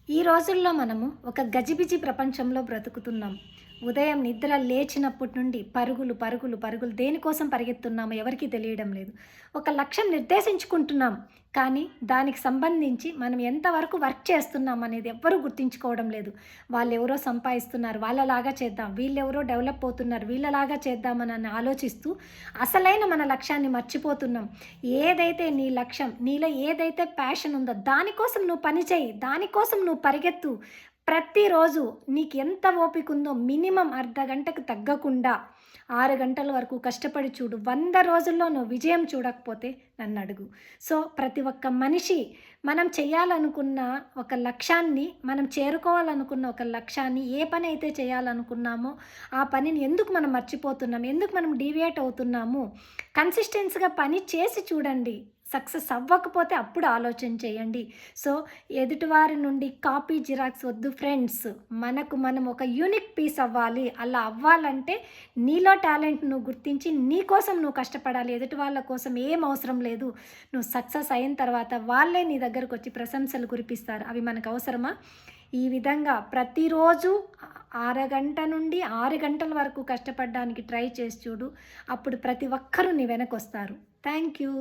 ఈ రోజుల్లో మనము ఒక గజిబిజి ప్రపంచంలో బ్రతుకుతున్నాం. ఉదయం నిద్ర లేచినప్పటి నుండి పరుగులు, పరుగులు, పరుగులు దేనికోసం పరిగెత్తున్నామో ఎవరికీ తెలియడం లేదు. ఒక లక్ష్యం నిర్దేశించుకుంటున్నాం. కానీ దానికి సంబంధించి మనం ఎంతవరకు వర్క్ చేస్తున్నాం అనేది ఎవ్వరూ గుర్తించుకోవడం లేదు. వాళ్ళెవరో సంపాదిస్తున్నారు, వాళ్ళలాగా చేద్దాం. వీళ్ళెవరో డెవలప్ అవుతున్నారు, వీళ్ళలాగా చేద్దామని ఆలోచిస్తూ అసలైన మన లక్ష్యాన్ని మర్చిపోతున్నాం. ఏదైతే నీ లక్ష్యం, నీలో ఏదైతే ప్యాషన్ ఉందో దానికోసం నువ్వు పని చేయి, దానికోసం నువ్వు పరిగెత్తు. ప్రతిరోజు నీకు ఎంత ఓపిక ఉందో మినిమం అర్ధ గంటకు తగ్గకుండా 6 గంటల వరకు కష్టపడి చూడు. 100 రోజుల్లో నువ్వు విజయం చూడకపోతే నన్ను అడుగు. సో ప్రతి ఒక్క మనిషి మనం చేయాలనుకున్న ఒక లక్ష్యాన్ని, మనం చేరుకోవాలనుకున్న ఒక లక్ష్యాన్ని, ఏ పని అయితే చేయాలనుకున్నామో ఆ పనిని ఎందుకు మనం మర్చిపోతున్నాం, ఎందుకు మనం డీవియేట్ అవుతున్నాము, కన్సిస్టెన్సీగా పని చేసి చూడండి. సక్సెస్ అవ్వకపోతే అప్పుడు ఆలోచన చేయండి. సో ఎదుటివారి నుండి కాపీ జిరాక్స్ వద్దు ఫ్రెండ్స్. మనకు మనం ఒక యూనిక్ పీస్ అవ్వాలి. అలా అవ్వాలంటే నీలో టాలెంట్ నువ్వు గుర్తించి నీ కోసం నువ్వు కష్టపడాలి. ఎదుటి వాళ్ళ కోసం ఏం అవసరం లేదు. నువ్వు సక్సెస్ అయిన తర్వాత వాళ్ళే నీ దగ్గరకు వచ్చి ప్రశంసలు కురిపిస్తారు. అవి మనకు అవసరమా? ఈ విధంగా ప్రతిరోజు అరగంట నుండి 6 గంటల వరకు కష్టపడడానికి ట్రై చేసి చూడు. అప్పుడు ప్రతి ఒక్కరూ నీ వెనకొస్తారు. Thank you.